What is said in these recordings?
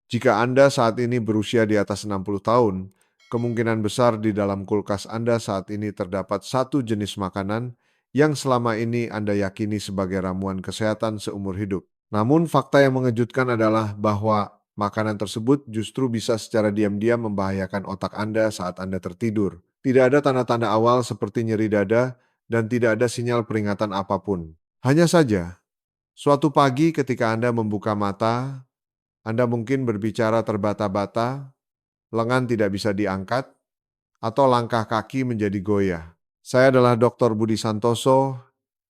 Jika Anda saat ini berusia di atas 60 tahun, kemungkinan besar di dalam kulkas Anda saat ini terdapat satu jenis makanan yang selama ini Anda yakini sebagai ramuan kesehatan seumur hidup. Namun fakta yang mengejutkan adalah bahwa makanan tersebut justru bisa secara diam-diam membahayakan otak Anda saat Anda tertidur. Tidak ada tanda-tanda awal seperti nyeri dada dan tidak ada sinyal peringatan apapun. Hanya saja, suatu pagi ketika Anda membuka mata, Anda mungkin berbicara terbata-bata, lengan tidak bisa diangkat, atau langkah kaki menjadi goyah. Saya adalah Dr. Budi Santoso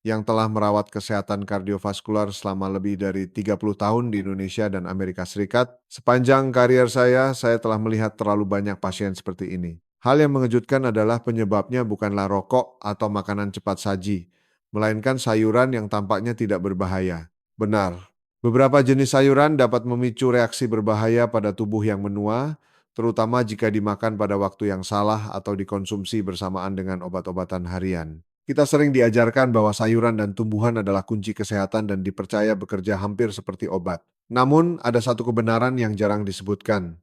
yang telah merawat kesehatan kardiovaskular selama lebih dari 30 tahun di Indonesia dan Amerika Serikat. Sepanjang karier saya telah melihat terlalu banyak pasien seperti ini. Hal yang mengejutkan adalah penyebabnya bukanlah rokok atau makanan cepat saji, melainkan sayuran yang tampaknya tidak berbahaya. Benar, beberapa jenis sayuran dapat memicu reaksi berbahaya pada tubuh yang menua, terutama jika dimakan pada waktu yang salah atau dikonsumsi bersamaan dengan obat-obatan harian. Kita sering diajarkan bahwa sayuran dan tumbuhan adalah kunci kesehatan dan dipercaya bekerja hampir seperti obat. Namun, ada satu kebenaran yang jarang disebutkan.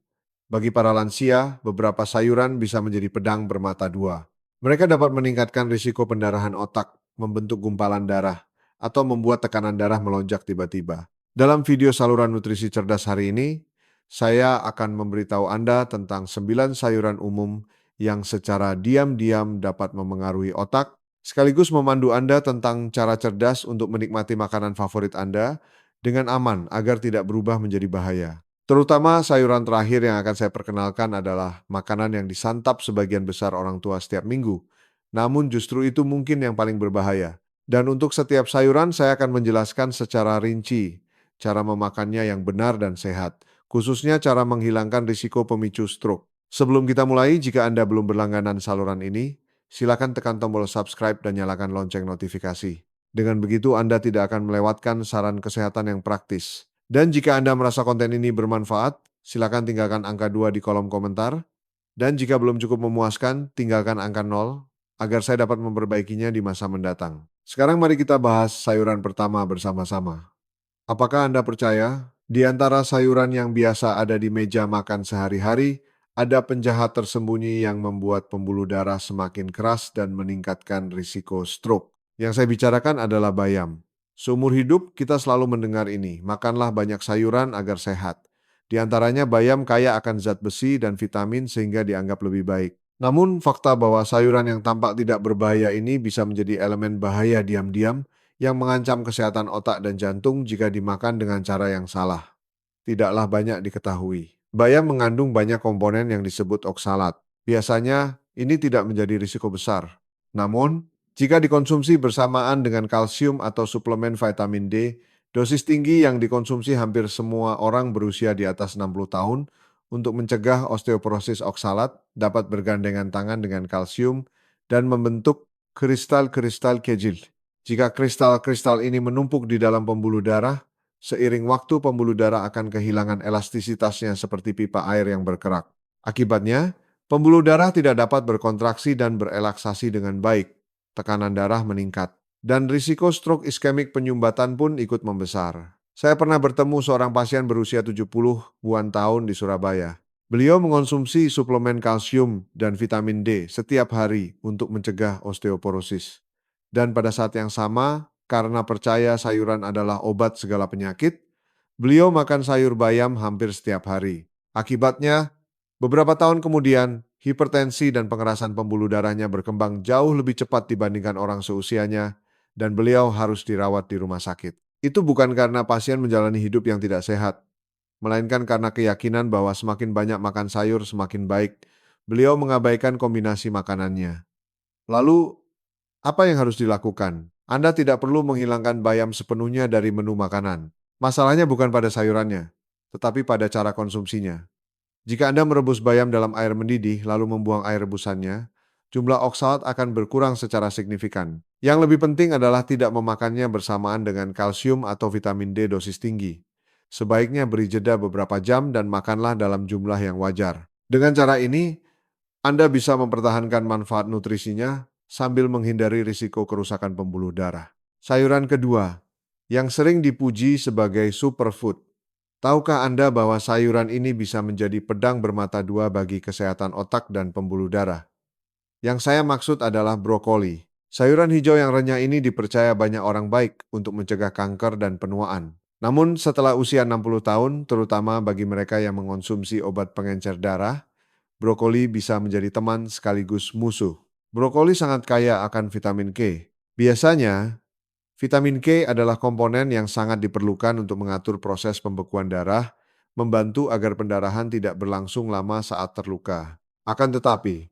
Bagi para lansia, beberapa sayuran bisa menjadi pedang bermata dua. Mereka dapat meningkatkan risiko pendarahan otak, membentuk gumpalan darah, atau membuat tekanan darah melonjak tiba-tiba. Dalam video saluran nutrisi cerdas hari ini, saya akan memberitahu Anda tentang 9 sayuran umum yang secara diam-diam dapat memengaruhi otak, sekaligus memandu Anda tentang cara cerdas untuk menikmati makanan favorit Anda dengan aman agar tidak berubah menjadi bahaya. Terutama sayuran terakhir yang akan saya perkenalkan adalah makanan yang disantap sebagian besar orang tua setiap minggu. Namun justru itu mungkin yang paling berbahaya. Dan untuk setiap sayuran saya akan menjelaskan secara rinci cara memakannya yang benar dan sehat, khususnya cara menghilangkan risiko pemicu stroke. Sebelum kita mulai, jika Anda belum berlangganan saluran ini, silakan tekan tombol subscribe dan nyalakan lonceng notifikasi. Dengan begitu Anda tidak akan melewatkan saran kesehatan yang praktis. Dan jika Anda merasa konten ini bermanfaat, silakan tinggalkan angka 2 di kolom komentar. Dan jika belum cukup memuaskan, tinggalkan angka 0 agar saya dapat memperbaikinya di masa mendatang. Sekarang mari kita bahas sayuran pertama bersama-sama. Apakah Anda percaya, di antara sayuran yang biasa ada di meja makan sehari-hari, ada penjahat tersembunyi yang membuat pembuluh darah semakin keras dan meningkatkan risiko stroke? Yang saya bicarakan adalah bayam. Seumur hidup kita selalu mendengar ini, makanlah banyak sayuran agar sehat. Di antaranya bayam kaya akan zat besi dan vitamin sehingga dianggap lebih baik. Namun fakta bahwa sayuran yang tampak tidak berbahaya ini bisa menjadi elemen bahaya diam-diam yang mengancam kesehatan otak dan jantung jika dimakan dengan cara yang salah. Tidaklah banyak diketahui. Bayam mengandung banyak komponen yang disebut oksalat. Biasanya ini tidak menjadi risiko besar. Namun, jika dikonsumsi bersamaan dengan kalsium atau suplemen vitamin D, dosis tinggi yang dikonsumsi hampir semua orang berusia di atas 60 tahun untuk mencegah osteoporosis oksalat dapat bergandengan tangan dengan kalsium dan membentuk kristal-kristal kecil. Jika kristal-kristal ini menumpuk di dalam pembuluh darah, seiring waktu pembuluh darah akan kehilangan elastisitasnya seperti pipa air yang berkerak. Akibatnya, pembuluh darah tidak dapat berkontraksi dan berelaksasi dengan baik. Tekanan darah meningkat. Dan risiko stroke iskemik penyumbatan pun ikut membesar. Saya pernah bertemu seorang pasien berusia 70-an tahun di Surabaya. Beliau mengonsumsi suplemen kalsium dan vitamin D setiap hari untuk mencegah osteoporosis. Dan pada saat yang sama, karena percaya sayuran adalah obat segala penyakit, beliau makan sayur bayam hampir setiap hari. Akibatnya, beberapa tahun kemudian, hipertensi dan pengerasan pembuluh darahnya berkembang jauh lebih cepat dibandingkan orang seusianya, dan beliau harus dirawat di rumah sakit. Itu bukan karena pasien menjalani hidup yang tidak sehat, melainkan karena keyakinan bahwa semakin banyak makan sayur semakin baik. Beliau mengabaikan kombinasi makanannya. Lalu, apa yang harus dilakukan? Anda tidak perlu menghilangkan bayam sepenuhnya dari menu makanan. Masalahnya bukan pada sayurannya, tetapi pada cara konsumsinya. Jika Anda merebus bayam dalam air mendidih lalu membuang air rebusannya, jumlah oksalat akan berkurang secara signifikan. Yang lebih penting adalah tidak memakannya bersamaan dengan kalsium atau vitamin D dosis tinggi. Sebaiknya beri jeda beberapa jam dan makanlah dalam jumlah yang wajar. Dengan cara ini, Anda bisa mempertahankan manfaat nutrisinya sambil menghindari risiko kerusakan pembuluh darah. Sayuran kedua, yang sering dipuji sebagai superfood. Tahukah Anda bahwa sayuran ini bisa menjadi pedang bermata dua bagi kesehatan otak dan pembuluh darah? Yang saya maksud adalah brokoli. Sayuran hijau yang renyah ini dipercaya banyak orang baik untuk mencegah kanker dan penuaan. Namun setelah usia 60 tahun, terutama bagi mereka yang mengonsumsi obat pengencer darah, brokoli bisa menjadi teman sekaligus musuh. Brokoli sangat kaya akan vitamin K. Biasanya, vitamin K adalah komponen yang sangat diperlukan untuk mengatur proses pembekuan darah, membantu agar pendarahan tidak berlangsung lama saat terluka. Akan tetapi,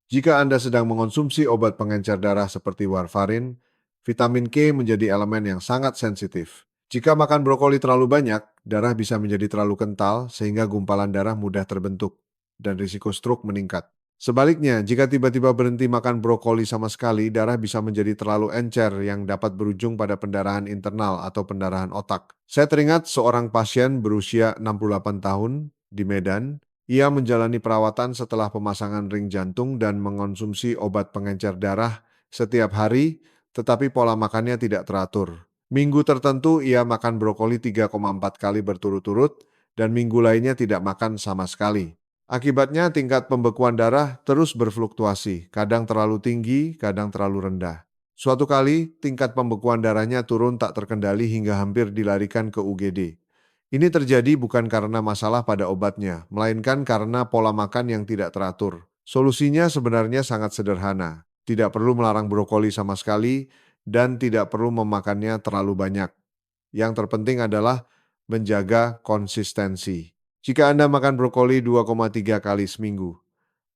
jika Anda sedang mengonsumsi obat pengencer darah seperti warfarin, vitamin K menjadi elemen yang sangat sensitif. Jika makan brokoli terlalu banyak, darah bisa menjadi terlalu kental sehingga gumpalan darah mudah terbentuk dan risiko stroke meningkat. Sebaliknya, jika tiba-tiba berhenti makan brokoli sama sekali, darah bisa menjadi terlalu encer yang dapat berujung pada pendarahan internal atau pendarahan otak. Saya teringat seorang pasien berusia 68 tahun di Medan. Ia menjalani perawatan setelah pemasangan ring jantung dan mengonsumsi obat pengencer darah setiap hari, tetapi pola makannya tidak teratur. Minggu tertentu ia makan brokoli 3,4 kali berturut-turut dan minggu lainnya tidak makan sama sekali. Akibatnya tingkat pembekuan darah terus berfluktuasi, kadang terlalu tinggi, kadang terlalu rendah. Suatu kali tingkat pembekuan darahnya turun tak terkendali hingga hampir dilarikan ke UGD. Ini terjadi bukan karena masalah pada obatnya, melainkan karena pola makan yang tidak teratur. Solusinya sebenarnya sangat sederhana. Tidak perlu melarang brokoli sama sekali dan tidak perlu memakannya terlalu banyak. Yang terpenting adalah menjaga konsistensi. Jika Anda makan brokoli 2,3 kali seminggu,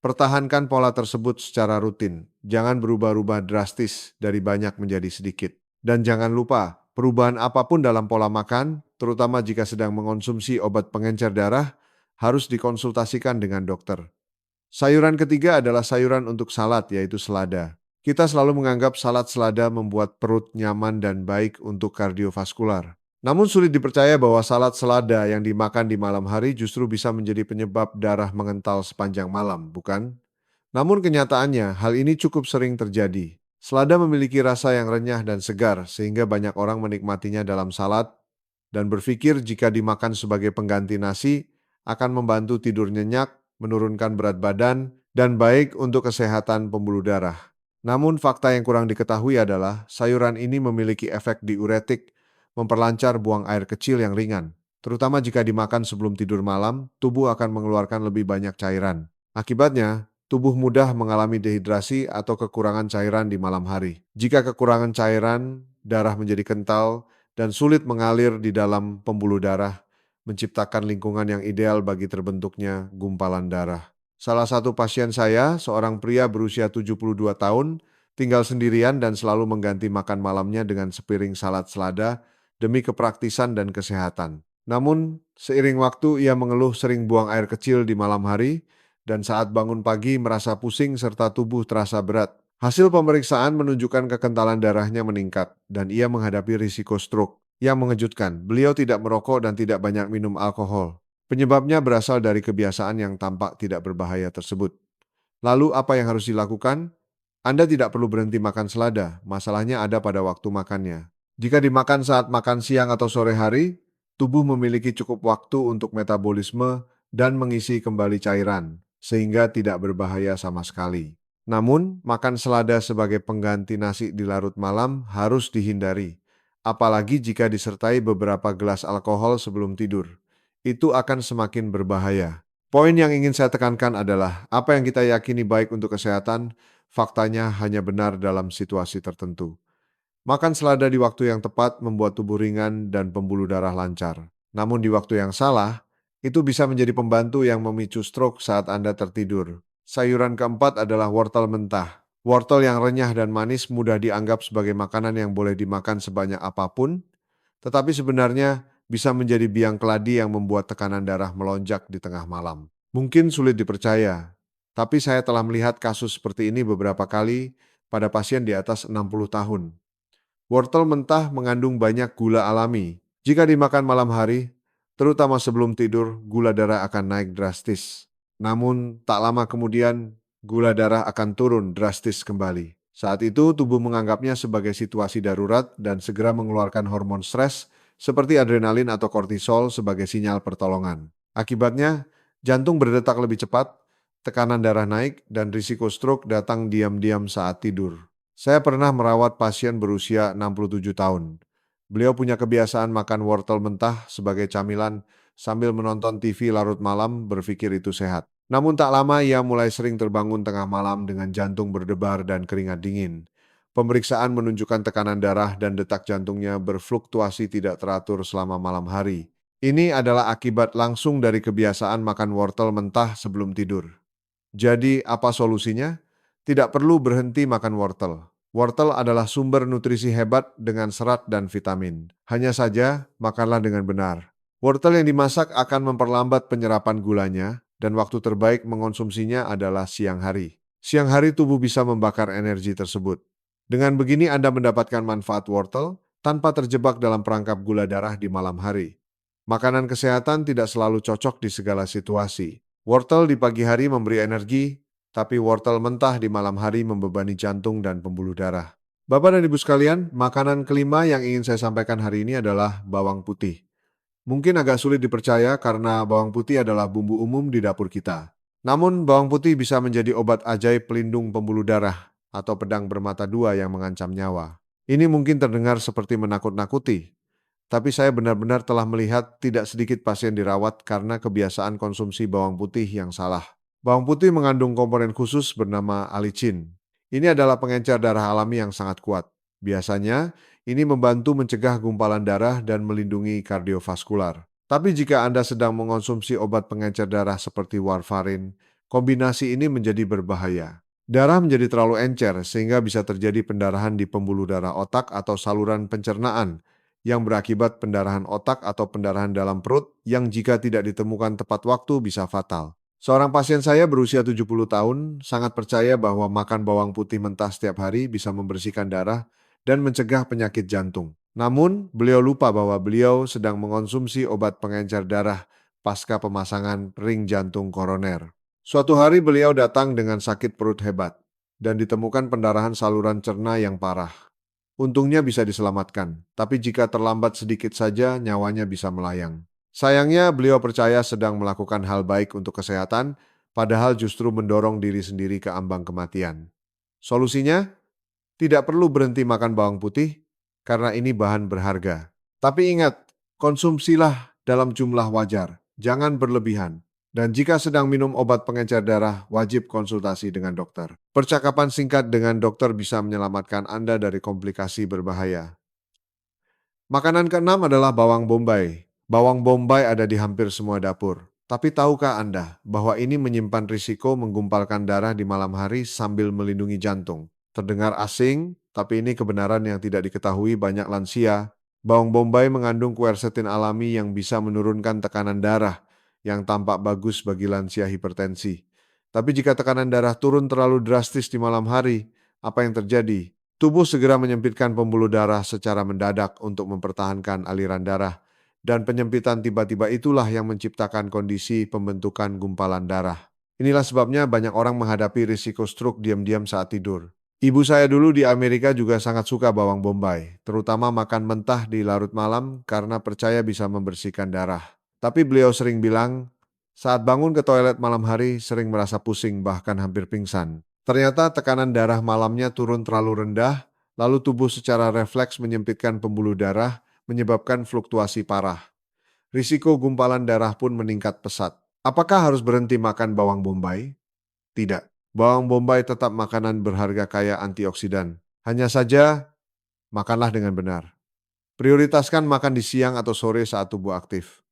pertahankan pola tersebut secara rutin. Jangan berubah-ubah drastis dari banyak menjadi sedikit. Dan jangan lupa, perubahan apapun dalam pola makan, terutama jika sedang mengonsumsi obat pengencer darah, harus dikonsultasikan dengan dokter. Sayuran ketiga adalah sayuran untuk salad, yaitu selada. Kita selalu menganggap salad selada membuat perut nyaman dan baik untuk kardiovaskular. Namun sulit dipercaya bahwa salad selada yang dimakan di malam hari justru bisa menjadi penyebab darah mengental sepanjang malam, bukan? Namun kenyataannya, hal ini cukup sering terjadi. Selada memiliki rasa yang renyah dan segar, sehingga banyak orang menikmatinya dalam salad dan berpikir jika dimakan sebagai pengganti nasi akan membantu tidur nyenyak, menurunkan berat badan, dan baik untuk kesehatan pembuluh darah. Namun fakta yang kurang diketahui adalah sayuran ini memiliki efek diuretik, memperlancar buang air kecil yang ringan. Terutama jika dimakan sebelum tidur malam, tubuh akan mengeluarkan lebih banyak cairan. Akibatnya, tubuh mudah mengalami dehidrasi atau kekurangan cairan di malam hari. Jika kekurangan cairan, darah menjadi kental dan sulit mengalir di dalam pembuluh darah, menciptakan lingkungan yang ideal bagi terbentuknya gumpalan darah. Salah satu pasien saya, seorang pria berusia 72 tahun, tinggal sendirian dan selalu mengganti makan malamnya dengan sepiring salad selada demi kepraktisan dan kesehatan. Namun, seiring waktu ia mengeluh sering buang air kecil di malam hari dan saat bangun pagi merasa pusing serta tubuh terasa berat. Hasil pemeriksaan menunjukkan kekentalan darahnya meningkat dan ia menghadapi risiko stroke. Yang mengejutkan, beliau tidak merokok dan tidak banyak minum alkohol. Penyebabnya berasal dari kebiasaan yang tampak tidak berbahaya tersebut. Lalu apa yang harus dilakukan? Anda tidak perlu berhenti makan selada, masalahnya ada pada waktu makannya. Jika dimakan saat makan siang atau sore hari, tubuh memiliki cukup waktu untuk metabolisme dan mengisi kembali cairan, sehingga tidak berbahaya sama sekali. Namun, makan selada sebagai pengganti nasi di larut malam harus dihindari, apalagi jika disertai beberapa gelas alkohol sebelum tidur. Itu akan semakin berbahaya. Poin yang ingin saya tekankan adalah apa yang kita yakini baik untuk kesehatan, faktanya hanya benar dalam situasi tertentu. Makan selada di waktu yang tepat membuat tubuh ringan dan pembuluh darah lancar. Namun di waktu yang salah, itu bisa menjadi pembantu yang memicu stroke saat Anda tertidur. Sayuran keempat adalah wortel mentah. Wortel yang renyah dan manis mudah dianggap sebagai makanan yang boleh dimakan sebanyak apapun, tetapi sebenarnya bisa menjadi biang keladi yang membuat tekanan darah melonjak di tengah malam. Mungkin sulit dipercaya, tapi saya telah melihat kasus seperti ini beberapa kali pada pasien di atas 60 tahun. Wortel mentah mengandung banyak gula alami. Jika dimakan malam hari, terutama sebelum tidur, gula darah akan naik drastis. Namun, tak lama kemudian, gula darah akan turun drastis kembali. Saat itu, tubuh menganggapnya sebagai situasi darurat dan segera mengeluarkan hormon stres seperti adrenalin atau kortisol sebagai sinyal pertolongan. Akibatnya, jantung berdetak lebih cepat, tekanan darah naik, dan risiko stroke datang diam-diam saat tidur. Saya pernah merawat pasien berusia 67 tahun. Beliau punya kebiasaan makan wortel mentah sebagai camilan sambil menonton TV larut malam, berpikir itu sehat. Namun tak lama ia mulai sering terbangun tengah malam dengan jantung berdebar dan keringat dingin. Pemeriksaan menunjukkan tekanan darah dan detak jantungnya berfluktuasi tidak teratur selama malam hari. Ini adalah akibat langsung dari kebiasaan makan wortel mentah sebelum tidur. Jadi, apa solusinya? Tidak perlu berhenti makan wortel. Wortel adalah sumber nutrisi hebat dengan serat dan vitamin. Hanya saja, makanlah dengan benar. Wortel yang dimasak akan memperlambat penyerapan gulanya, dan waktu terbaik mengonsumsinya adalah siang hari. Siang hari tubuh bisa membakar energi tersebut. Dengan begini Anda mendapatkan manfaat wortel tanpa terjebak dalam perangkap gula darah di malam hari. Makanan kesehatan tidak selalu cocok di segala situasi. Wortel di pagi hari memberi energi, tapi wortel mentah di malam hari membebani jantung dan pembuluh darah. Bapak dan Ibu sekalian, makanan kelima yang ingin saya sampaikan hari ini adalah bawang putih. Mungkin agak sulit dipercaya karena bawang putih adalah bumbu umum di dapur kita. Namun, bawang putih bisa menjadi obat ajaib pelindung pembuluh darah atau pedang bermata dua yang mengancam nyawa. Ini mungkin terdengar seperti menakut-nakuti, tapi saya benar-benar telah melihat tidak sedikit pasien dirawat karena kebiasaan konsumsi bawang putih yang salah. Bawang putih mengandung komponen khusus bernama alicin. Ini adalah pengencer darah alami yang sangat kuat. Biasanya, ini membantu mencegah gumpalan darah dan melindungi kardiovaskular. Tapi jika Anda sedang mengonsumsi obat pengencer darah seperti warfarin, kombinasi ini menjadi berbahaya. Darah menjadi terlalu encer sehingga bisa terjadi pendarahan di pembuluh darah otak atau saluran pencernaan yang berakibat pendarahan otak atau pendarahan dalam perut yang jika tidak ditemukan tepat waktu bisa fatal. Seorang pasien saya berusia 70 tahun sangat percaya bahwa makan bawang putih mentah setiap hari bisa membersihkan darah dan mencegah penyakit jantung. Namun, beliau lupa bahwa beliau sedang mengonsumsi obat pengencer darah pasca pemasangan ring jantung koroner. Suatu hari beliau datang dengan sakit perut hebat dan ditemukan pendarahan saluran cerna yang parah. Untungnya bisa diselamatkan, tapi jika terlambat sedikit saja nyawanya bisa melayang. Sayangnya beliau percaya sedang melakukan hal baik untuk kesehatan, padahal justru mendorong diri sendiri ke ambang kematian. Solusinya? Tidak perlu berhenti makan bawang putih, karena ini bahan berharga. Tapi ingat, konsumsilah dalam jumlah wajar, jangan berlebihan. Dan jika sedang minum obat pengencer darah, wajib konsultasi dengan dokter. Percakapan singkat dengan dokter bisa menyelamatkan Anda dari komplikasi berbahaya. Makanan keenam adalah bawang bombay. Bawang bombay ada di hampir semua dapur. Tapi tahukah Anda bahwa ini menyimpan risiko menggumpalkan darah di malam hari sambil melindungi jantung? Terdengar asing, tapi ini kebenaran yang tidak diketahui banyak lansia. Bawang bombay mengandung quercetin alami yang bisa menurunkan tekanan darah, yang tampak bagus bagi lansia hipertensi. Tapi jika tekanan darah turun terlalu drastis di malam hari, apa yang terjadi? Tubuh segera menyempitkan pembuluh darah secara mendadak untuk mempertahankan aliran darah, dan penyempitan tiba-tiba itulah yang menciptakan kondisi pembentukan gumpalan darah. Inilah sebabnya banyak orang menghadapi risiko stroke diam-diam saat tidur. Ibu saya dulu di Amerika juga sangat suka bawang bombay, terutama makan mentah di larut malam karena percaya bisa membersihkan darah. Tapi beliau sering bilang, saat bangun ke toilet malam hari sering merasa pusing bahkan hampir pingsan. Ternyata tekanan darah malamnya turun terlalu rendah, lalu tubuh secara refleks menyempitkan pembuluh darah, menyebabkan fluktuasi parah. Risiko gumpalan darah pun meningkat pesat. Apakah harus berhenti makan bawang bombay? Tidak. Bawang bombay tetap makanan berharga kaya antioksidan. Hanya saja, makanlah dengan benar. Prioritaskan makan di siang atau sore saat tubuh aktif.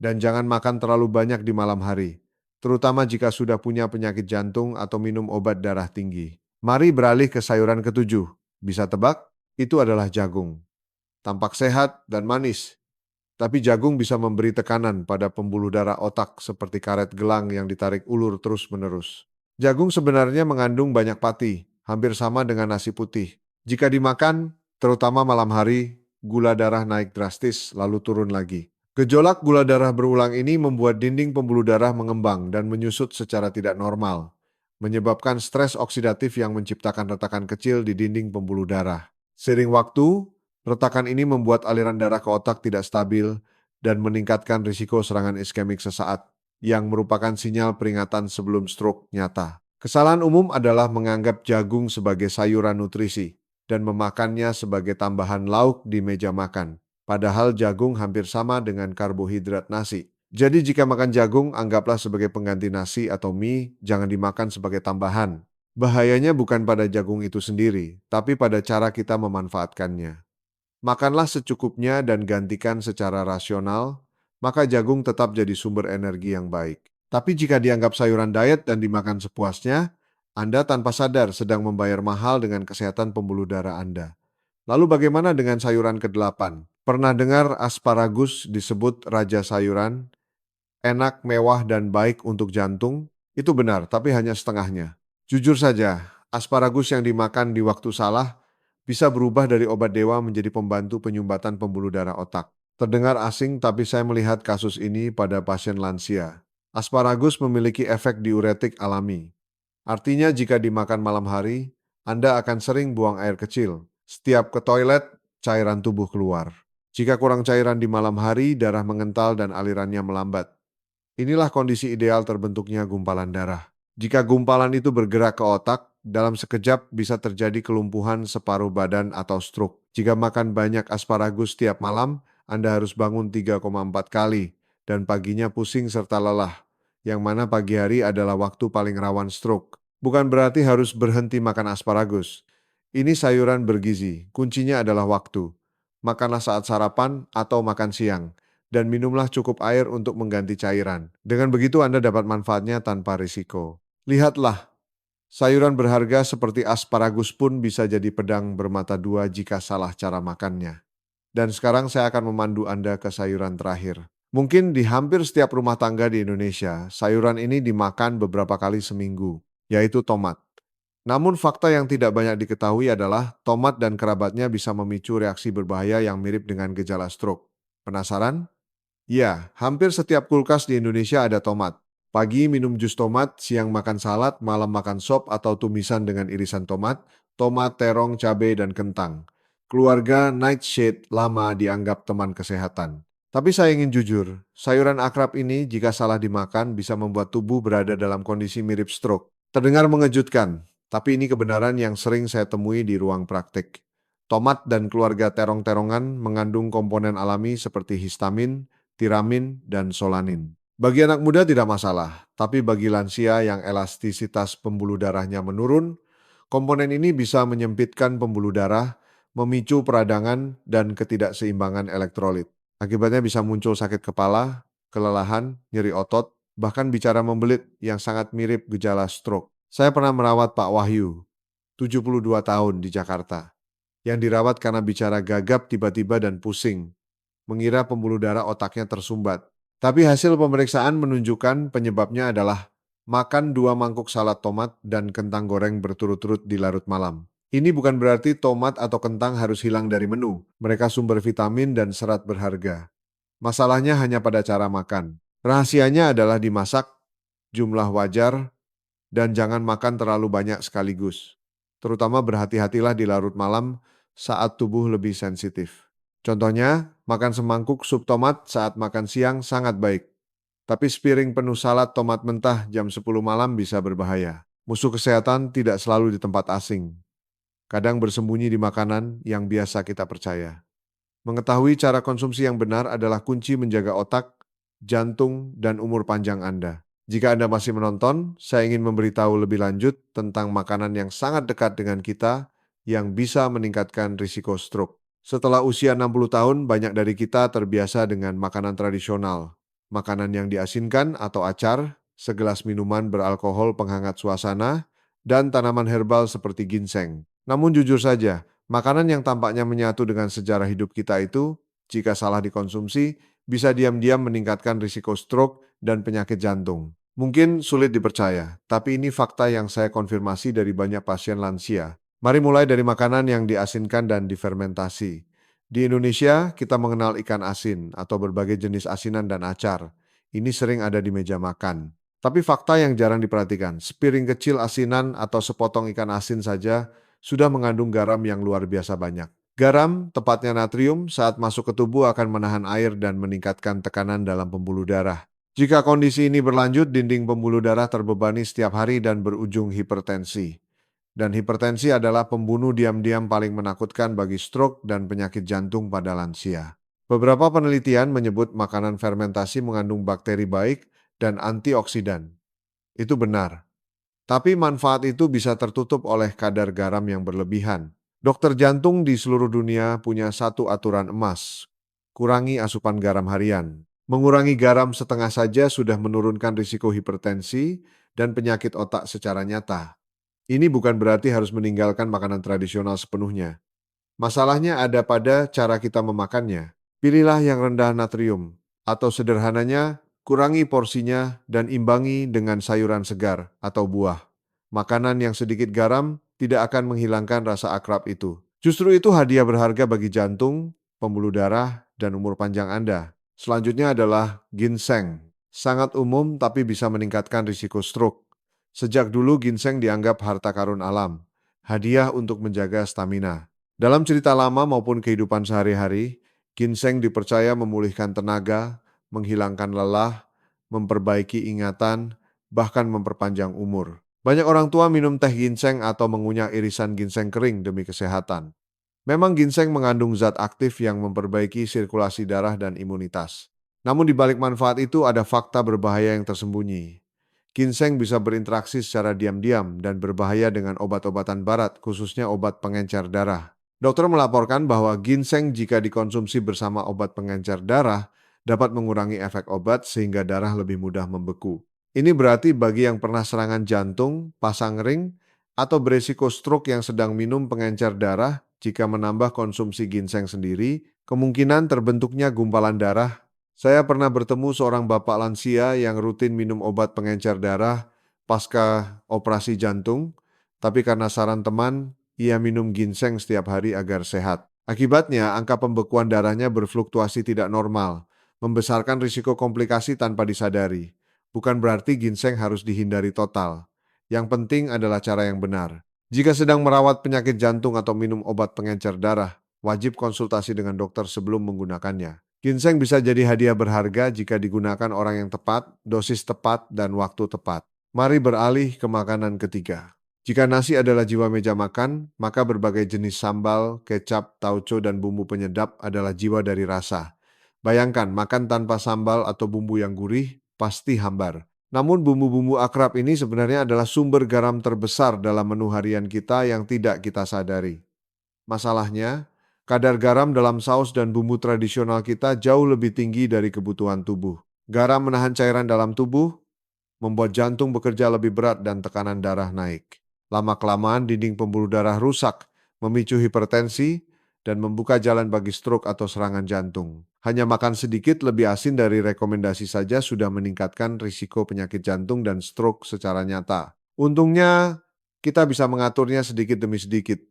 Dan jangan makan terlalu banyak di malam hari, terutama jika sudah punya penyakit jantung atau minum obat darah tinggi. Mari beralih ke sayuran ketujuh. Bisa tebak? Itu adalah jagung. Tampak sehat dan manis, tapi jagung bisa memberi tekanan pada pembuluh darah otak seperti karet gelang yang ditarik ulur terus-menerus. Jagung sebenarnya mengandung banyak pati, hampir sama dengan nasi putih. Jika dimakan, terutama malam hari, gula darah naik drastis lalu turun lagi. Gejolak gula darah berulang ini membuat dinding pembuluh darah mengembang dan menyusut secara tidak normal, menyebabkan stres oksidatif yang menciptakan retakan kecil di dinding pembuluh darah. Seiring waktu, Retakan ini membuat aliran darah ke otak tidak stabil dan meningkatkan risiko serangan iskemik sesaat, yang merupakan sinyal peringatan sebelum stroke nyata. Kesalahan umum adalah menganggap jagung sebagai sayuran nutrisi dan memakannya sebagai tambahan lauk di meja makan. Padahal jagung hampir sama dengan karbohidrat nasi. Jadi jika makan jagung, anggaplah sebagai pengganti nasi atau mie, jangan dimakan sebagai tambahan. Bahayanya bukan pada jagung itu sendiri, tapi pada cara kita memanfaatkannya. Makanlah secukupnya dan gantikan secara rasional, maka jagung tetap jadi sumber energi yang baik. Tapi jika dianggap sayuran diet dan dimakan sepuasnya, Anda tanpa sadar sedang membayar mahal dengan kesehatan pembuluh darah Anda. Lalu bagaimana dengan sayuran ke-8? Pernah dengar asparagus disebut raja sayuran? Enak, mewah, dan baik untuk jantung? Itu benar, tapi hanya setengahnya. Jujur saja, asparagus yang dimakan di waktu salah bisa berubah dari obat dewa menjadi pembantu penyumbatan pembuluh darah otak. Terdengar asing, tapi saya melihat kasus ini pada pasien lansia. Asparagus memiliki efek diuretik alami. Artinya jika dimakan malam hari, Anda akan sering buang air kecil. Setiap ke toilet, cairan tubuh keluar. Jika kurang cairan di malam hari, darah mengental dan alirannya melambat. Inilah kondisi ideal terbentuknya gumpalan darah. Jika gumpalan itu bergerak ke otak, dalam sekejap bisa terjadi kelumpuhan separuh badan atau stroke. Jika makan banyak asparagus setiap malam, Anda harus bangun 3,4 kali dan paginya pusing serta lelah, yang mana pagi hari adalah waktu paling rawan stroke. Bukan berarti harus berhenti makan asparagus. Ini sayuran bergizi, kuncinya adalah waktu. Makanlah saat sarapan atau makan siang dan minumlah cukup air untuk mengganti cairan. Dengan begitu Anda dapat manfaatnya tanpa risiko. Lihatlah, sayuran berharga seperti asparagus pun bisa jadi pedang bermata dua jika salah cara makannya. Dan sekarang saya akan memandu Anda ke sayuran terakhir. Mungkin di hampir setiap rumah tangga di Indonesia, sayuran ini dimakan beberapa kali seminggu, yaitu tomat. Namun fakta yang tidak banyak diketahui adalah tomat dan kerabatnya bisa memicu reaksi berbahaya yang mirip dengan gejala stroke. Penasaran? Ya, hampir setiap kulkas di Indonesia ada tomat. Pagi minum jus tomat, siang makan salad, malam makan sop atau tumisan dengan irisan tomat, terong, cabai, dan kentang. Keluarga Nightshade lama dianggap teman kesehatan. Tapi saya ingin jujur, sayuran akrab ini jika salah dimakan bisa membuat tubuh berada dalam kondisi mirip stroke. Terdengar mengejutkan, tapi ini kebenaran yang sering saya temui di ruang praktik. Tomat dan keluarga terong-terongan mengandung komponen alami seperti histamin, tiramin, dan solanin. Bagi anak muda tidak masalah, tapi bagi lansia yang elastisitas pembuluh darahnya menurun, komponen ini bisa menyempitkan pembuluh darah, memicu peradangan, dan ketidakseimbangan elektrolit. Akibatnya bisa muncul sakit kepala, kelelahan, nyeri otot, bahkan bicara membelit yang sangat mirip gejala stroke. Saya pernah merawat Pak Wahyu, 72 tahun di Jakarta, yang dirawat karena bicara gagap tiba-tiba dan pusing, mengira pembuluh darah otaknya tersumbat. Tapi hasil pemeriksaan menunjukkan penyebabnya adalah makan 2 mangkuk salad tomat dan kentang goreng berturut-turut di larut malam. Ini bukan berarti tomat atau kentang harus hilang dari menu. Mereka sumber vitamin dan serat berharga. Masalahnya hanya pada cara makan. Rahasianya adalah dimasak, jumlah wajar, dan jangan makan terlalu banyak sekaligus. Terutama berhati-hatilah di larut malam saat tubuh lebih sensitif. Contohnya, makan semangkuk sup tomat saat makan siang sangat baik. Tapi sepiring penuh salad tomat mentah jam 10 malam bisa berbahaya. Musuh kesehatan tidak selalu di tempat asing. Kadang bersembunyi di makanan yang biasa kita percaya. Mengetahui cara konsumsi yang benar adalah kunci menjaga otak, jantung, dan umur panjang Anda. Jika Anda masih menonton, saya ingin memberitahu lebih lanjut tentang makanan yang sangat dekat dengan kita yang bisa meningkatkan risiko stroke. Setelah usia 60 tahun, banyak dari kita terbiasa dengan makanan tradisional. Makanan yang diasinkan atau acar, segelas minuman beralkohol penghangat suasana, dan tanaman herbal seperti ginseng. Namun jujur saja, makanan yang tampaknya menyatu dengan sejarah hidup kita itu, jika salah dikonsumsi, bisa diam-diam meningkatkan risiko stroke dan penyakit jantung. Mungkin sulit dipercaya, tapi ini fakta yang saya konfirmasi dari banyak pasien lansia. Mari mulai dari makanan yang diasinkan dan difermentasi. Di Indonesia, kita mengenal ikan asin atau berbagai jenis asinan dan acar. Ini sering ada di meja makan. Tapi fakta yang jarang diperhatikan, sepiring kecil asinan atau sepotong ikan asin saja sudah mengandung garam yang luar biasa banyak. Garam, tepatnya natrium, saat masuk ke tubuh akan menahan air dan meningkatkan tekanan dalam pembuluh darah. Jika kondisi ini berlanjut, dinding pembuluh darah terbebani setiap hari dan berujung hipertensi. Dan hipertensi adalah pembunuh diam-diam paling menakutkan bagi stroke dan penyakit jantung pada lansia. Beberapa penelitian menyebut makanan fermentasi mengandung bakteri baik dan antioksidan. Itu benar. Tapi manfaat itu bisa tertutup oleh kadar garam yang berlebihan. Dokter jantung di seluruh dunia punya satu aturan emas. Kurangi asupan garam harian. Mengurangi garam setengah saja sudah menurunkan risiko hipertensi dan penyakit otak secara nyata. Ini bukan berarti harus meninggalkan makanan tradisional sepenuhnya. Masalahnya ada pada cara kita memakannya. Pilihlah yang rendah natrium, atau sederhananya, kurangi porsinya dan imbangi dengan sayuran segar atau buah. Makanan yang sedikit garam tidak akan menghilangkan rasa akrab itu. Justru itu hadiah berharga bagi jantung, pembuluh darah, dan umur panjang Anda. Selanjutnya adalah ginseng. Sangat umum tapi bisa meningkatkan risiko stroke. Sejak dulu ginseng dianggap harta karun alam, hadiah untuk menjaga stamina. Dalam cerita lama maupun kehidupan sehari-hari, ginseng dipercaya memulihkan tenaga, menghilangkan lelah, memperbaiki ingatan, bahkan memperpanjang umur. Banyak orang tua minum teh ginseng atau mengunyah irisan ginseng kering demi kesehatan. Memang ginseng mengandung zat aktif yang memperbaiki sirkulasi darah dan imunitas. Namun di balik manfaat itu ada fakta berbahaya yang tersembunyi. Ginseng bisa berinteraksi secara diam-diam dan berbahaya dengan obat-obatan barat, khususnya obat pengencer darah. Dokter melaporkan bahwa ginseng jika dikonsumsi bersama obat pengencer darah dapat mengurangi efek obat sehingga darah lebih mudah membeku. Ini berarti bagi yang pernah serangan jantung, pasang ring, atau beresiko stroke yang sedang minum pengencer darah, jika menambah konsumsi ginseng sendiri, kemungkinan terbentuknya gumpalan darah. Saya pernah bertemu seorang bapak lansia yang rutin minum obat pengencer darah pasca operasi jantung, tapi karena saran teman, ia minum ginseng setiap hari agar sehat. Akibatnya, angka pembekuan darahnya berfluktuasi tidak normal, membesarkan risiko komplikasi tanpa disadari. Bukan berarti ginseng harus dihindari total. Yang penting adalah cara yang benar. Jika sedang merawat penyakit jantung atau minum obat pengencer darah, wajib konsultasi dengan dokter sebelum menggunakannya. Ginseng bisa jadi hadiah berharga jika digunakan orang yang tepat, dosis tepat, dan waktu tepat. Mari beralih ke makanan ketiga. Jika nasi adalah jiwa meja makan, maka berbagai jenis sambal, kecap, tauco, dan bumbu penyedap adalah jiwa dari rasa. Bayangkan, makan tanpa sambal atau bumbu yang gurih, pasti hambar. Namun bumbu-bumbu akrab ini sebenarnya adalah sumber garam terbesar dalam menu harian kita yang tidak kita sadari. Masalahnya, kadar garam dalam saus dan bumbu tradisional kita jauh lebih tinggi dari kebutuhan tubuh. Garam menahan cairan dalam tubuh, membuat jantung bekerja lebih berat dan tekanan darah naik. Lama-kelamaan dinding pembuluh darah rusak, memicu hipertensi, dan membuka jalan bagi stroke atau serangan jantung. Hanya makan sedikit lebih asin dari rekomendasi saja sudah meningkatkan risiko penyakit jantung dan stroke secara nyata. Untungnya, kita bisa mengaturnya sedikit demi sedikit.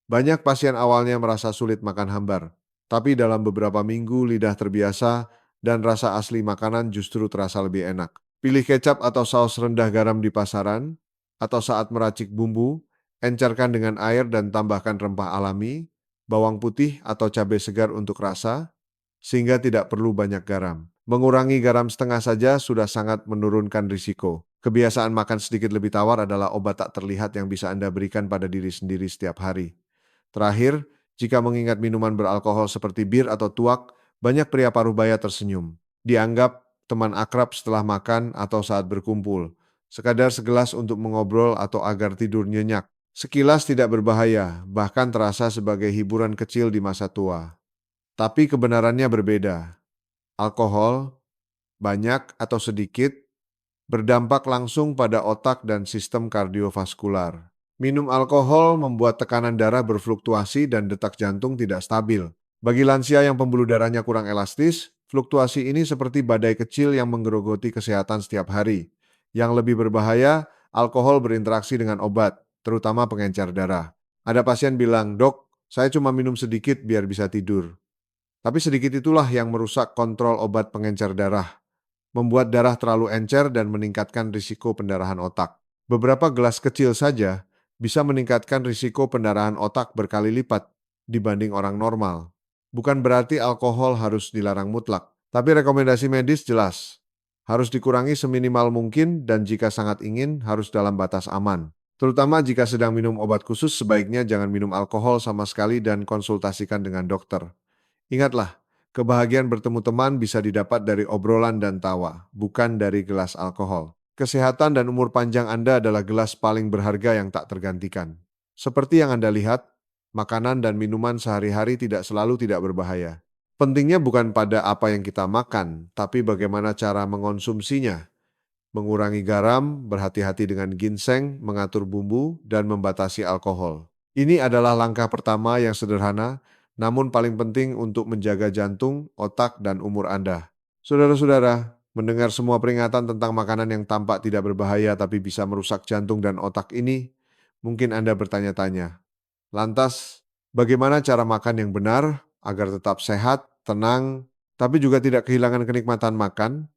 Banyak pasien awalnya merasa sulit makan hambar, tapi dalam beberapa minggu lidah terbiasa dan rasa asli makanan justru terasa lebih enak. Pilih kecap atau saus rendah garam di pasaran, atau saat meracik bumbu, encerkan dengan air dan tambahkan rempah alami, bawang putih atau cabai segar untuk rasa, sehingga tidak perlu banyak garam. Mengurangi garam setengah saja sudah sangat menurunkan risiko. Kebiasaan makan sedikit lebih tawar adalah obat tak terlihat yang bisa Anda berikan pada diri sendiri setiap hari. Terakhir, jika mengingat minuman beralkohol seperti bir atau tuak, banyak pria paruh baya tersenyum. Dianggap teman akrab setelah makan atau saat berkumpul. Sekadar segelas untuk mengobrol atau agar tidur nyenyak. Sekilas tidak berbahaya, bahkan terasa sebagai hiburan kecil di masa tua. Tapi kebenarannya berbeda. Alkohol, banyak atau sedikit, berdampak langsung pada otak dan sistem kardiovaskular. Minum alkohol membuat tekanan darah berfluktuasi dan detak jantung tidak stabil. Bagi lansia yang pembuluh darahnya kurang elastis, fluktuasi ini seperti badai kecil yang menggerogoti kesehatan setiap hari. Yang lebih berbahaya, alkohol berinteraksi dengan obat, terutama pengencer darah. Ada pasien bilang, "Dok, saya cuma minum sedikit biar bisa tidur." Tapi sedikit itulah yang merusak kontrol obat pengencer darah, membuat darah terlalu encer dan meningkatkan risiko pendarahan otak. Beberapa gelas kecil saja bisa meningkatkan risiko pendarahan otak berkali lipat. dibanding orang normal. Bukan berarti alkohol harus dilarang mutlak, tapi rekomendasi medis jelas. Harus dikurangi seminimal mungkin dan jika sangat ingin harus dalam batas aman. Terutama jika sedang minum obat khusus, sebaiknya jangan minum alkohol sama sekali dan konsultasikan dengan dokter. Ingatlah, kebahagiaan bertemu teman bisa didapat dari obrolan dan tawa, bukan dari gelas alkohol. Kesehatan dan umur panjang Anda adalah gelas paling berharga yang tak tergantikan. Seperti yang Anda lihat, makanan dan minuman sehari-hari tidak selalu tidak berbahaya. Pentingnya bukan pada apa yang kita makan, tapi bagaimana cara mengonsumsinya. Mengurangi garam, berhati-hati dengan ginseng, mengatur bumbu, dan membatasi alkohol. Ini adalah langkah pertama yang sederhana, namun paling penting untuk menjaga jantung, otak, dan umur Anda. Saudara-saudara, mendengar semua peringatan tentang makanan yang tampak tidak berbahaya tapi bisa merusak jantung dan otak ini, mungkin Anda bertanya-tanya, lantas bagaimana cara makan yang benar agar tetap sehat, tenang, tapi juga tidak kehilangan kenikmatan makan?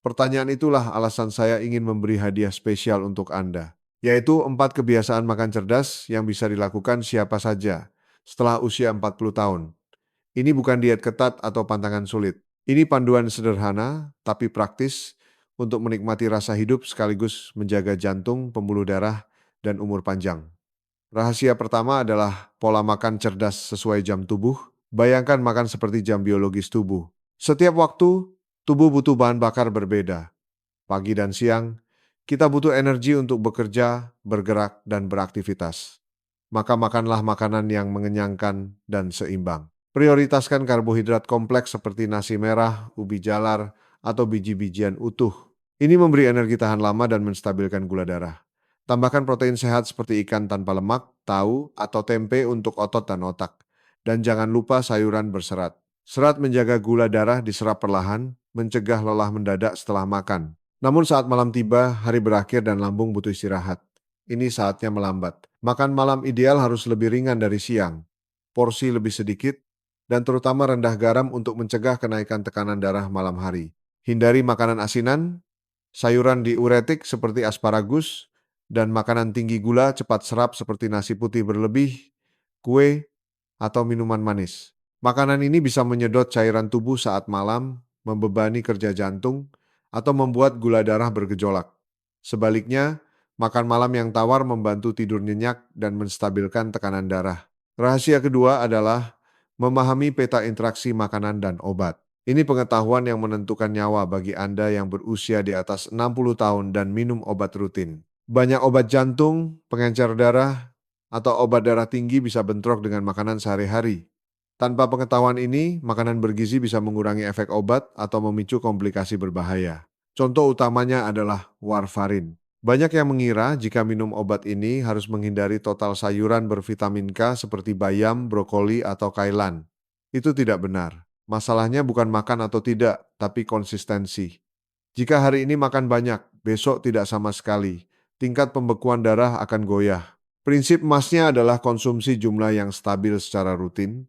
Pertanyaan itulah alasan saya ingin memberi hadiah spesial untuk Anda, yaitu 4 kebiasaan makan cerdas yang bisa dilakukan siapa saja setelah usia 40 tahun. Ini bukan diet ketat atau pantangan sulit. Ini panduan sederhana tapi praktis untuk menikmati rasa hidup sekaligus menjaga jantung, pembuluh darah, dan umur panjang. Rahasia pertama adalah pola makan cerdas sesuai jam tubuh. Bayangkan makan seperti jam biologis tubuh. Setiap waktu, tubuh butuh bahan bakar berbeda. Pagi dan siang, kita butuh energi untuk bekerja, bergerak, dan beraktivitas. Maka makanlah makanan yang mengenyangkan dan seimbang. Prioritaskan karbohidrat kompleks seperti nasi merah, ubi jalar, atau biji-bijian utuh. Ini memberi energi tahan lama dan menstabilkan gula darah. Tambahkan protein sehat seperti ikan tanpa lemak, tahu, atau tempe untuk otot dan otak. Dan jangan lupa sayuran berserat. Serat menjaga gula darah diserap perlahan, mencegah lelah mendadak setelah makan. Namun saat malam tiba, hari berakhir dan lambung butuh istirahat. Ini saatnya melambat. Makan malam ideal harus lebih ringan dari siang. Porsi lebih sedikit, dan terutama rendah garam untuk mencegah kenaikan tekanan darah malam hari. Hindari makanan asinan, sayuran diuretik seperti asparagus, dan makanan tinggi gula cepat serap seperti nasi putih berlebih, kue, atau minuman manis. Makanan ini bisa menyedot cairan tubuh saat malam, membebani kerja jantung, atau membuat gula darah bergejolak. Sebaliknya, makan malam yang tawar membantu tidur nyenyak dan menstabilkan tekanan darah. Rahasia kedua adalah memahami peta interaksi makanan dan obat. Ini pengetahuan yang menentukan nyawa bagi Anda yang berusia di atas 60 tahun dan minum obat rutin. Banyak obat jantung, pengencer darah, atau obat darah tinggi bisa bentrok dengan makanan sehari-hari. Tanpa pengetahuan ini, makanan bergizi bisa mengurangi efek obat atau memicu komplikasi berbahaya. Contoh utamanya adalah warfarin. Banyak yang mengira jika minum obat ini harus menghindari total sayuran bervitamin K seperti bayam, brokoli, atau kailan. Itu tidak benar. Masalahnya bukan makan atau tidak, tapi konsistensi. Jika hari ini makan banyak, besok tidak sama sekali, tingkat pembekuan darah akan goyah. Prinsip emasnya adalah konsumsi jumlah yang stabil secara rutin,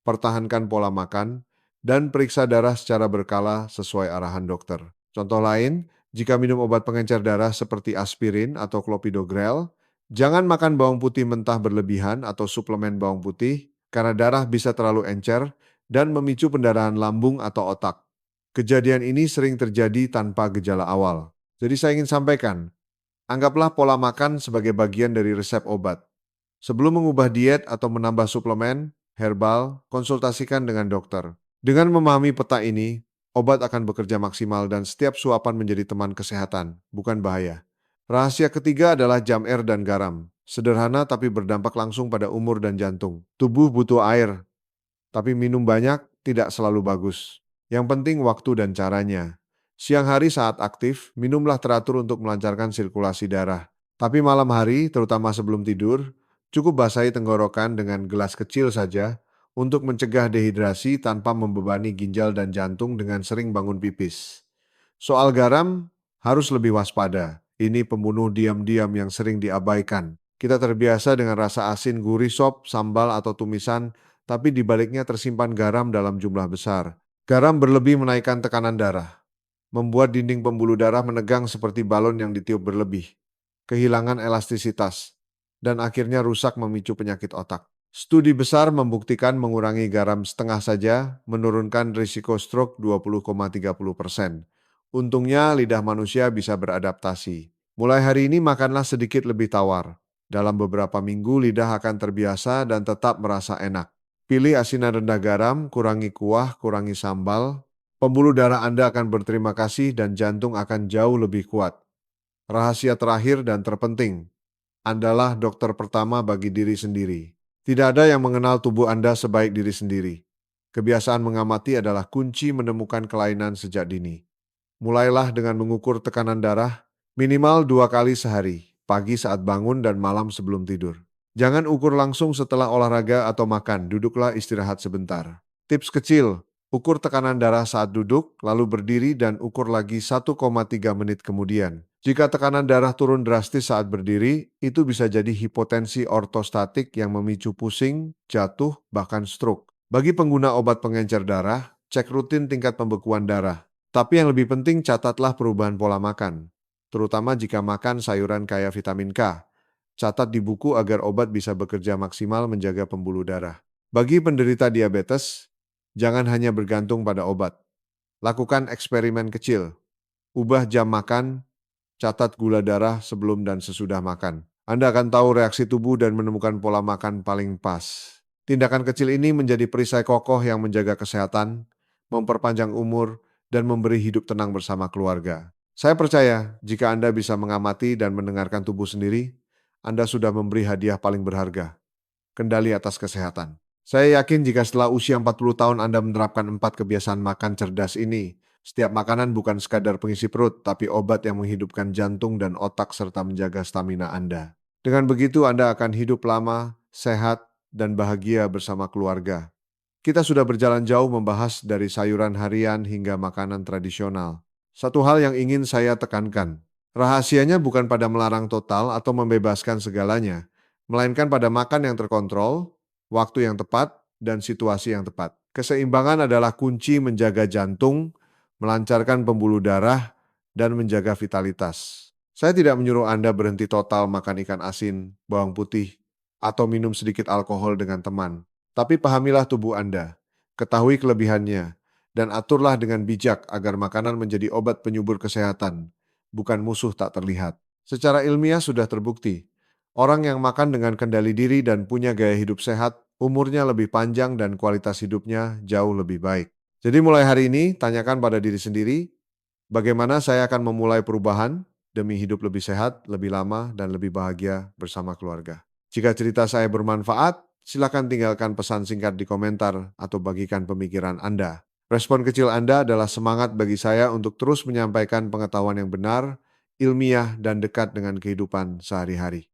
pertahankan pola makan, dan periksa darah secara berkala sesuai arahan dokter. Contoh lain, jika minum obat pengencer darah seperti aspirin atau clopidogrel, jangan makan bawang putih mentah berlebihan atau suplemen bawang putih karena darah bisa terlalu encer dan memicu pendarahan lambung atau otak. Kejadian ini sering terjadi tanpa gejala awal. Jadi saya ingin sampaikan, anggaplah pola makan sebagai bagian dari resep obat. Sebelum mengubah diet atau menambah suplemen, herbal, konsultasikan dengan dokter. Dengan memahami peta ini, obat akan bekerja maksimal dan setiap suapan menjadi teman kesehatan, bukan bahaya. Rahasia ketiga adalah jam air dan garam. Sederhana tapi berdampak langsung pada umur dan jantung. Tubuh butuh air, tapi minum banyak tidak selalu bagus. Yang penting waktu dan caranya. Siang hari saat aktif, minumlah teratur untuk melancarkan sirkulasi darah. Tapi malam hari, terutama sebelum tidur, cukup basahi tenggorokan dengan gelas kecil saja untuk mencegah dehidrasi tanpa membebani ginjal dan jantung dengan sering bangun pipis. Soal garam, harus lebih waspada. Ini pembunuh diam-diam yang sering diabaikan. Kita terbiasa dengan rasa asin gurih sop, sambal, atau tumisan, tapi di baliknya tersimpan garam dalam jumlah besar. Garam berlebih menaikkan tekanan darah, membuat dinding pembuluh darah menegang seperti balon yang ditiup berlebih, kehilangan elastisitas, dan akhirnya rusak memicu penyakit otak. Studi besar membuktikan mengurangi garam setengah saja menurunkan risiko stroke 20,30%. Untungnya lidah manusia bisa beradaptasi. Mulai hari ini makanlah sedikit lebih tawar. Dalam beberapa minggu lidah akan terbiasa dan tetap merasa enak. Pilih asinan rendah garam, kurangi kuah, kurangi sambal. Pembuluh darah Anda akan berterima kasih dan jantung akan jauh lebih kuat. Rahasia terakhir dan terpenting, Andalah dokter pertama bagi diri sendiri. Tidak ada yang mengenal tubuh Anda sebaik diri sendiri. Kebiasaan mengamati adalah kunci menemukan kelainan sejak dini. Mulailah dengan mengukur tekanan darah minimal 2 kali sehari, pagi saat bangun dan malam sebelum tidur. Jangan ukur langsung setelah olahraga atau makan, duduklah istirahat sebentar. Tips kecil, ukur tekanan darah saat duduk, lalu berdiri dan ukur lagi 1,3 menit kemudian. Jika tekanan darah turun drastis saat berdiri, itu bisa jadi hipotensi ortostatik yang memicu pusing, jatuh, bahkan stroke. Bagi pengguna obat pengencer darah, cek rutin tingkat pembekuan darah. Tapi yang lebih penting catatlah perubahan pola makan, terutama jika makan sayuran kaya vitamin K. Catat di buku agar obat bisa bekerja maksimal menjaga pembuluh darah. Bagi penderita diabetes, jangan hanya bergantung pada obat. Lakukan eksperimen kecil. Ubah jam makan, catat gula darah sebelum dan sesudah makan. Anda akan tahu reaksi tubuh dan menemukan pola makan paling pas. Tindakan kecil ini menjadi perisai kokoh yang menjaga kesehatan, memperpanjang umur, dan memberi hidup tenang bersama keluarga. Saya percaya jika Anda bisa mengamati dan mendengarkan tubuh sendiri, Anda sudah memberi hadiah paling berharga, kendali atas kesehatan. Saya yakin jika setelah usia 40 tahun Anda menerapkan 4 kebiasaan makan cerdas ini, setiap makanan bukan sekadar pengisi perut, tapi obat yang menghidupkan jantung dan otak serta menjaga stamina Anda. Dengan begitu Anda akan hidup lama, sehat, dan bahagia bersama keluarga. Kita sudah berjalan jauh membahas dari sayuran harian hingga makanan tradisional. Satu hal yang ingin saya tekankan, rahasianya bukan pada melarang total atau membebaskan segalanya, melainkan pada makan yang terkontrol, waktu yang tepat, dan situasi yang tepat. Keseimbangan adalah kunci menjaga jantung, melancarkan pembuluh darah, dan menjaga vitalitas. Saya tidak menyuruh Anda berhenti total makan ikan asin, bawang putih, atau minum sedikit alkohol dengan teman. Tapi pahamilah tubuh Anda, ketahui kelebihannya, dan aturlah dengan bijak agar makanan menjadi obat penyubur kesehatan, bukan musuh tak terlihat. Secara ilmiah sudah terbukti, orang yang makan dengan kendali diri dan punya gaya hidup sehat, umurnya lebih panjang dan kualitas hidupnya jauh lebih baik. Jadi mulai hari ini, tanyakan pada diri sendiri, bagaimana saya akan memulai perubahan demi hidup lebih sehat, lebih lama, dan lebih bahagia bersama keluarga. Jika cerita saya bermanfaat, silakan tinggalkan pesan singkat di komentar atau bagikan pemikiran Anda. Respon kecil Anda adalah semangat bagi saya untuk terus menyampaikan pengetahuan yang benar, ilmiah, dan dekat dengan kehidupan sehari-hari.